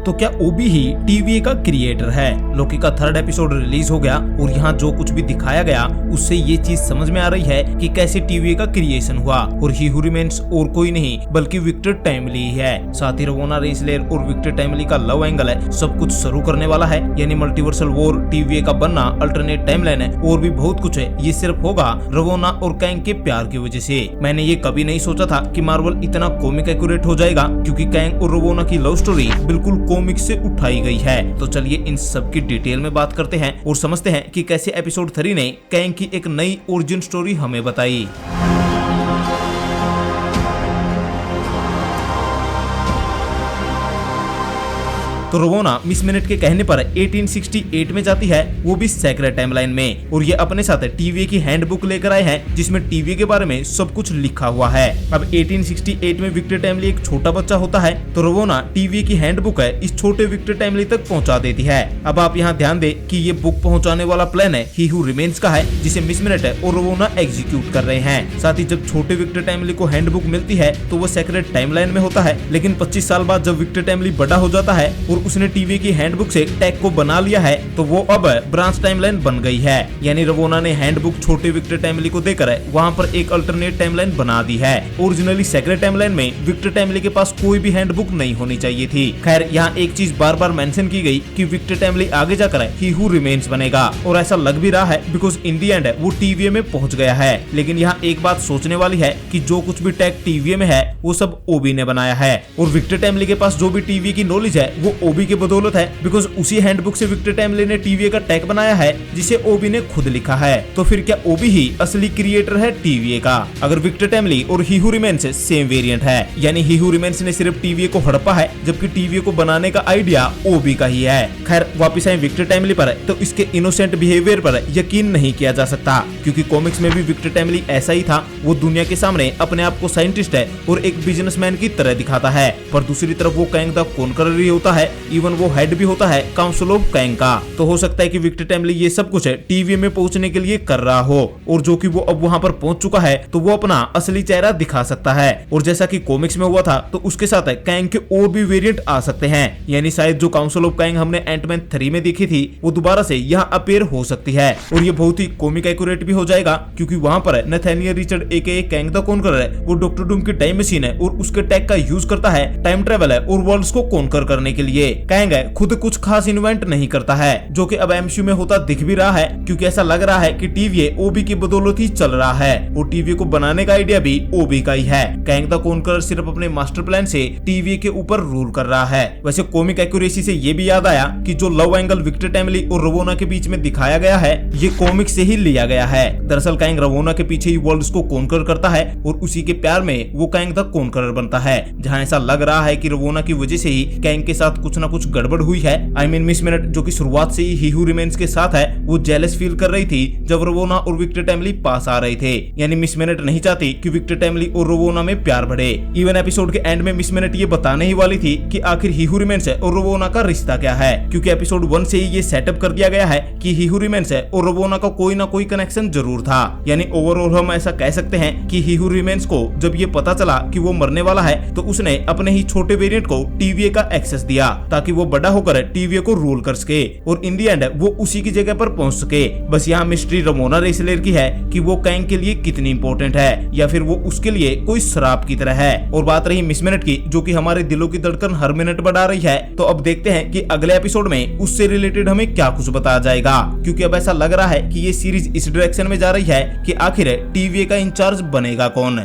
तो क्या ओबी ही टीवीए का क्रिएटर है? लोकी का 3rd एपिसोड रिलीज हो गया और यहाँ जो कुछ भी दिखाया गया उससे ये चीज समझ में आ रही है कि कैसे टीवीए का क्रिएशन हुआ और ही हू रिमेन्स और कोई नहीं बल्कि विक्टर टाइमली ही है। साथ ही रवोना रेसलर और विक्टर टाइमली का लव एंगल है, सब कुछ शुरू करने वाला है, यानी मल्टीवर्सल वॉर, टीवीए का बनना, अल्टरनेट टाइमलाइन है और भी बहुत कुछ है। ये सिर्फ होगा रवोना और कैंग के प्यार की वजह से। मैंने ये कभी नहीं सोचा था कि मार्वल इतना कॉमिक एक्यूरेट हो जाएगा, क्योंकि कैंग और रवोना की लव स्टोरी बिल्कुल कॉमिक से उठाई गई है। तो चलिए इन सब की डिटेल में बात करते हैं और समझते हैं कि कैसे एपिसोड 3 ने कैंग की एक नई ओरिजिन स्टोरी हमें बताई। तो रवोना मिस मिनट के कहने पर 1868 में जाती है, वो भी सेक्रेट टाइमलाइन में, और ये अपने साथ टीवीए की हैंडबुक लेकर आए हैं जिसमें टीवीए के बारे में सब कुछ लिखा हुआ है। अब 1868 में विक्टर टाइमली एक छोटा बच्चा होता है, तो रवोना टीवीए की हैंडबुक है इस छोटे विक्टर टाइमली तक पहुंचा देती है। अब आप यहाँ ध्यान दें कि ये बुक पहुंचाने वाला प्लान है ही हू रिमेन्स का है, जिसे मिस मिनट है और रवोना एग्जीक्यूट कर रहे हैं। साथ ही जब छोटे विक्टर टाइमली को हैंडबुक मिलती है तो वो सेक्रेट टाइमलाइन में होता है, लेकिन 25 साल बाद जब विक्टर टाइमली बड़ा हो जाता है और उसने टीवी की हैंडबुक से टैग को बना लिया है, तो वो अब ब्रांच टाइमलाइन बन गई है। यानी रवोना ने हैंडबुक छोटे विक्टर टाइमली को देकर वहां पर एक अल्टरनेट टाइमलाइन बना दी है। ओरिजिनली सेक्रेट टाइमलाइन में विक्टर टाइमली के पास कोई भी हैंडबुक नहीं होनी चाहिए थी। खैर यहाँ एक चीज बार बार मेंशन की गई कि विक्टर टाइमली आगे जाकर ही हू रिमेन्स बनेगा, और ऐसा लग भी रहा है बिकॉज इन दी एंड वो टीवीए में पहुंच गया है। लेकिन यहाँ एक बात सोचने वाली है कि जो कुछ भी टैग टीवीए में है वो सब ओबी ने बनाया है, और विक्टर टाइमली के पास जो भी टीवीए की नॉलेज है वो ओबी के बदौलत है, बिकॉज उसी हैंडबुक से विक्टर टाइमली ने टीवीए का टैग बनाया है जिसे ओबी ने खुद लिखा है। तो फिर क्या ओबी ही असली क्रिएटर है टीवीए का? अगर विक्टर टाइमली और ही हू रिमेन्स सेम वेरिएंट है, यानी ही हू रिमेन्स ने सिर्फ टीवीए को हड़पा है जबकि टीवीए को बनाने का आइडिया ओबी का ही है। खैर वापिस आए विक्टर टाइमली पर, तो इसके इनोसेंट बिहेवियर पर यकीन नहीं किया जा सकता, क्योंकि कॉमिक्स में भी विक्टर टाइमली ऐसा ही था। वो दुनिया के सामने अपने आप को साइंटिस्ट है और एक बिजनेसमैन की तरह दिखाता है, पर दूसरी तरफ वो कैंग द कॉन्करर ही होता है, इवन वो हेड भी होता है काउंसिल ऑफ कैंग का। तो हो सकता है कि विक्टर टाइमली ये सब कुछ है टीवीए में पहुंचने के लिए कर रहा हो, और जो कि वो अब वहां पर पहुंच चुका है तो वो अपना असली चेहरा दिखा सकता है। और जैसा कि कॉमिक्स में हुआ था तो उसके साथ कैंग के और भी वेरिएंट आ सकते हैं, यानी शायद जो काउंसिल ऑफ कैंग हमने एंटमैन 3 में देखी थी वो दोबारा से यहाँ अपीयर हो सकती है, और ये बहुत ही कॉमिक एक्यूरेट भी हो जाएगा, क्योंकि वहां पर Nathaniel Richard aka Kang the Conqueror है, वो डॉक्टर डूम की टाइम मशीन है और उसके टैग का यूज करता है टाइम ट्रेवल है और वर्ल्ड्स को कॉन्कर करने के लिए। कैंग है खुद कुछ खास इन्वेंट नहीं करता है, जो कि अब एमसीयू में होता दिख भी रहा है, क्योंकि ऐसा लग रहा है कि टीवीए ओबी की बदौलत ही चल रहा है, और टीवीए को बनाने का आइडिया भी ओबी का ही है। कैंग द कॉन्करर सिर्फ अपने मास्टर प्लान से टीवीए के ऊपर रूल कर रहा है। वैसे कॉमिक एक्यूरेसी से ये भी याद आया कि जो लव एंगल विक्टर टाइमली और रवोना के बीच में दिखाया गया है ये कॉमिक से ही लिया गया है। दरअसल कैंग रवोना के पीछे ही वर्ल्ड्स को कॉन्कर करता है और उसी के प्यार में वो कैंग द कॉन्करर बनता है, जहाँ ऐसा लग रहा है कि रवोना की वजह से ही कैंग के साथ कुछ न कुछ गड़बड़ हुई है। आई मीन मिस मिनट जो कि शुरुआत से ही हू रिमेन्स के साथ है, वो जेलस फील कर रही थी जब रवोना और विक्टर टाइमली पास आ रहे थे, यानी मिस मिनट नहीं चाहती कि विक्टर टाइमली और रवोना में प्यार बढ़े। इवन एपिसोड के एंड में मिस मिनट ये बताने ही वाली थी कि आखिर ही हू रिमेन्स है और रवोना का रिश्ता क्या है, क्योंकि एपिसोड 1 से ही ये सेटअप कर दिया गया है कि ही हू रिमेन्स है और रवोना का कोई ना कोई कनेक्शन जरूर था। यानी ओवरऑल हम ऐसा कह सकते हैं कि ही हू रिमेन्स को जब ये पता चला कि वो मरने वाला है तो उसने अपने ही छोटे वेरिएंट को टीवीए का एक्सेस दिया, ताकि वो बड़ा होकर टीवीए को रूल कर सके और इन दी एंड वो उसी की जगह पर पहुंच सके। बस यहाँ मिस्ट्री रवोना रेसलर की है कि वो कैंग के लिए कितनी इंपॉर्टेंट है, या फिर वो उसके लिए कोई श्राप की तरह है। और बात रही मिस मिनट की, जो कि हमारे दिलों की धड़कन हर मिनट बढ़ा रही है, तो अब देखते हैं कि अगले एपिसोड में उससे रिलेटेड हमें क्या कुछ बताया जाएगा, क्योंकि अब ऐसा लग रहा है कि ये सीरीज इस डायरेक्शन में जा रही है कि आखिर टीवीए का इंचार्ज बनेगा कौन।